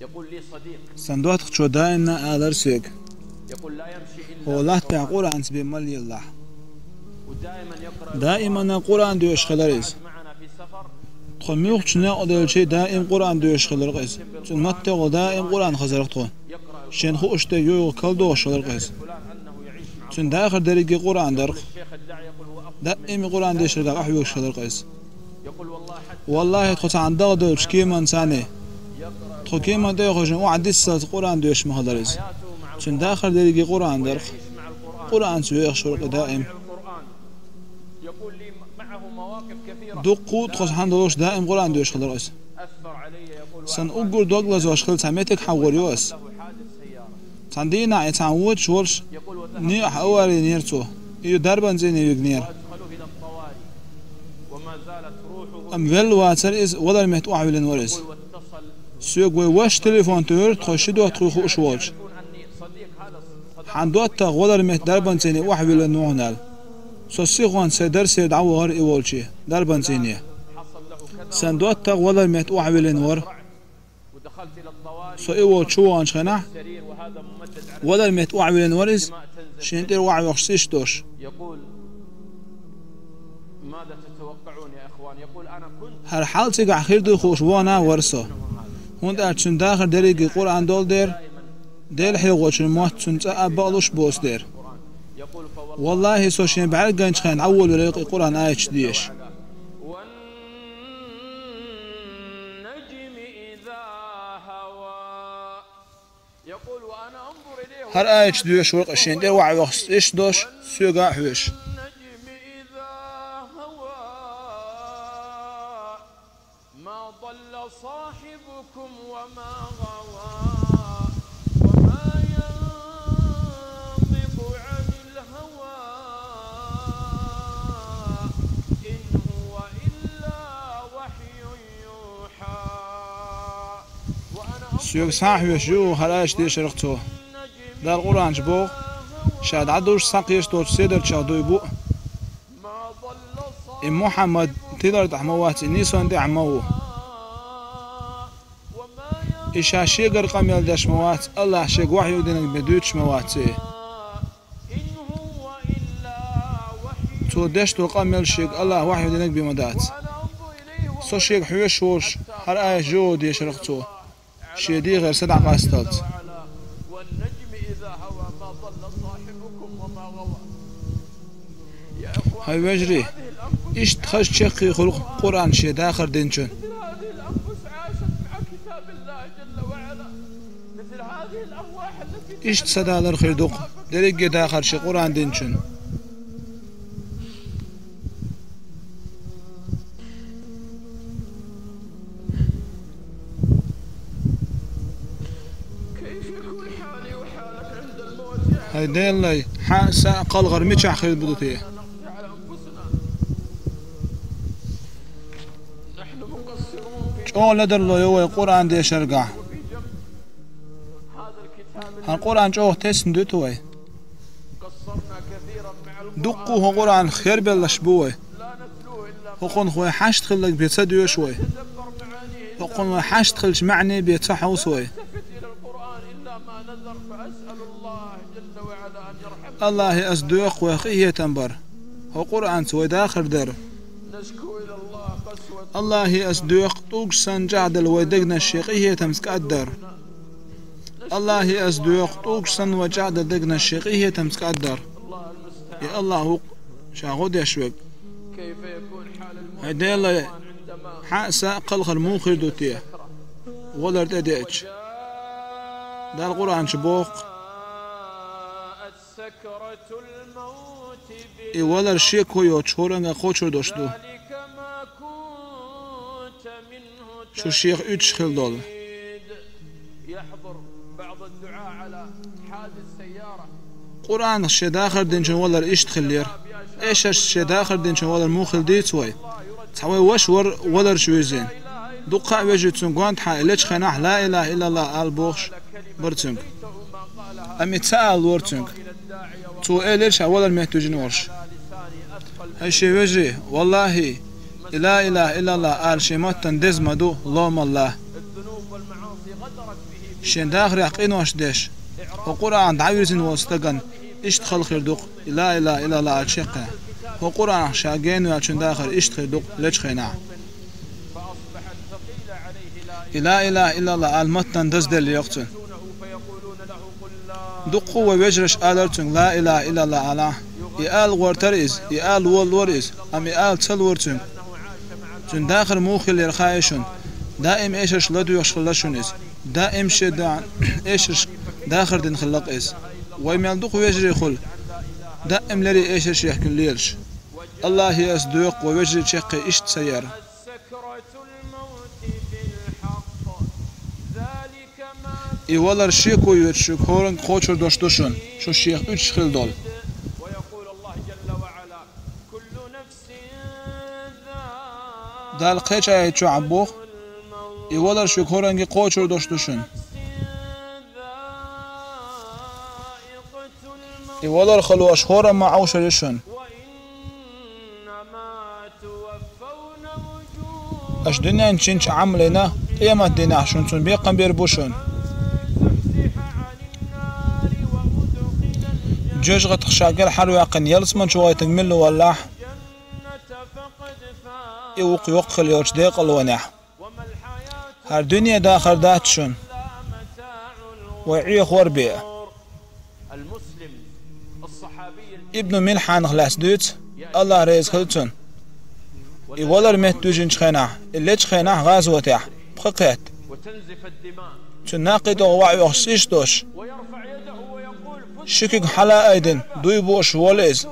يقول لي صديق صندوق شو داينا آلر سيك يقول لا يمشي إلا هو الله تقول بمال الله ودائما يقرأ دائما القرآن دوش خلاريز معنا في سفر خميوق شنا أدل شيء دائم قرآن دوش خلاريز متى دائم قرآن خزرقتون شين خو أشته يو كل دوش خلاريز شن داخل درجة قرآن درق دائم قرآن دوش خلاريز أحيوش خلاريز والله تخص عن دغدو شكيما ثاني تخو كيما دوش وعد السات قرآن دوش مخلاريز شن داخل درجة قرآن درق قرآن سويخ شرق دائم يقول لي معه مواقف كثيرة دقو تخص حندوش دائم قرآن دوش خلاريز أثر علي يقول سن أقول دوغلاز واشخل سميتك حوريوس له حادث سيارة تندينا يتعود شورش ني حواري نيرتو يو دربان زيني يغنير وأدخله إلى الطوارئ وما زالت روحه ام ويل واتر از ولا مهت وعولن ورز واتصل سوق وش تليفون تور تخشدو تخو شوالش يكون أني صديق هذا صديق حندوت تا ولا مهت دربان زيني وحولن نوعنال سوسيغوان سيدر سيد عوار ايولشي دربان زيني حصل له كذا سندوت تا ولا مهت وعولن ور ودخلت إلى الطوارئ سو ايول شوان شخنا سرير وهذا ممدد على ولا مهت وعولن ورز الماء تنزل شينتر وعي وخشيش دوش يقول ماذا تتوقعون يا إخوان يقول أنا كنت هر حال تيجا أخير دو خوش وانا ورسا هون أرتشن داخل دريجي قرآن دول دير ديل حيوغوشن موات تنتا أبالوش بوس دير يقول والله سوشين بعد جانش خان أول وريق قرآن آيش ديش والنجم إذا هوى يقول وأنا أنظر إليه هر آيش ديش ورق شين دير وعي وخص إيش دوش سيوغا حوش النجم إذا هوى ما ضل صاحبكم وما غوى وما ينطق عن الهوى إن هو إلا وحي يوحى وأنا سيوغ صاحبش جو هر آيش ديش رقتو دار قرآن جبوغ شاد عدوش ساقيش دوش سيدر شادو يبو ما ضل إم محمد تقدر تحموات نيسان دي عمو وما إشا شيقر قميل داش موات الله شيق وحيو دينك بدوش مواتي إن هو إلا وحي تو دشتو قميل شيق الله وحيو دينك بمدات أنا أنظر إليه سو شيق حوش شورش هر آيش جو ديش رقتو شيدي غير سدع قاستات وعلا والنجم إذا هوى ما ضل صاحبكم وما غوى يا إخوان هاي وجري هذه الأنفس إيش تخش شيقي خلق قرآن شي داخل دينشون مثل هذه الأنفس عاشت مع كتاب الله جل وعلا مثل هذه الأرواح التي إيش تسدالر خير دوق دريق داخل شي قرآن دينشون كيف يكون حالي وحالك عند الموت يا هاي ديالله حاسا قلغر ميتش خير بدوتيه نرجع على أنفسنا نحن مقصرون في شو لدر له يوي قرآن دي شرقع جنب هذا الكتاب القرآن شو تسن دوتوي قصرنا كثيرا مع القرآن دقوه قرآن خير بلش بوي لا نتلوه إلا هقون خوي حاشت خلك بيتصديو شوي نتدبر معانيه هقون حاشت خلش معني بيتصحو سوي نلتفت إلى القرآن إلا ما نذر فأسأل الله جل وعلا أن يرحمنا الله أصدق وخيه تنبر هو قرآن سوي داخل در نشكو إلى الله قسوة الله أصدق طوق سنجعد الودقنا الشيقيه تمسك الدر الله أصدق طوق سن وجعد دقنا الشيقيه تمسك الدر الله المستعان يا الله شاغود يشوق كيف يكون حال المؤمن هيدا الله عندما حاسا قلخر موخر دوتيه ولا رديتش ده القرآن شبوق جاءت سكرة الموت اي ولا الشيء كويو تشورنغا خوشر دوشدو بذلك ما كنت منه شو الشيخ اتش خلدول تريد يحضر بعض الدعاء على حادث سيارة قرآن الشي داخل دينشن ولا ايش تخلير ايش الشي داخل دينشن ولا الموخل ديت سوي تسوي وش ور ولا شوي زين دقا وجد سنقوان حائلش خناح لا اله الا الله البوخش برتنك ما قالها امي تسأل ورتنك إلى الداعية تو إليش ولا المحتوجين ورش وعلى لساني أثقل هالشي وجري والله لا إله إلا الله آل شيمات تندز مدو اللهم الله الذنوب والمعاصي شين داخل يحقين واش داش وقرآن دعويرزين واستقن اشتخل خيردوق لا إله إلا الله الشيقة وقرآن شاقين وعشان داخل اشتخل دوق ليش خينا لا إله إلا الله المتن دزد اللي يقتن دقوا ويجرش آلرتن لا إله إلا الله على يقال ورتريز يقال والوريز أم يقال تلورتن تن داخل موخي اللي رخايشون دائم إيشش لدو يخشلشون دائم شد إيشش داخل دين خلق إز ويمال دق ويجري خل دائم لري إيشش يحكي ليرش الله يصدق ويجري شق إشت سيارة إيوالر شيكو يرشك هورن خوشر دوشتوشن شو الشيخ üç خل دول دال قيش آية شو عبوخ إيوالر شيك هورن خوشر دوشتوشن إيوالر خلو أشهورا ما عوشرشن أش دنيا نشينش عملنا قيامة دينا شنطن بيقن بيربوشن جوجغة تخشاقل حرواقن يلسمن شوية تنملو والله يوق يوقل يوش ديق الونح هر دنيا داخل داتشن ويعيق وربيع ابن ملحان خلاص دوت الله ريز خلتن يولر مهت دوجن شخيناه اللي شخيناه غازوتيح بخقيت تناقض ووعي وخسيش دوش شكك حلا ايدن دوي بوش وليز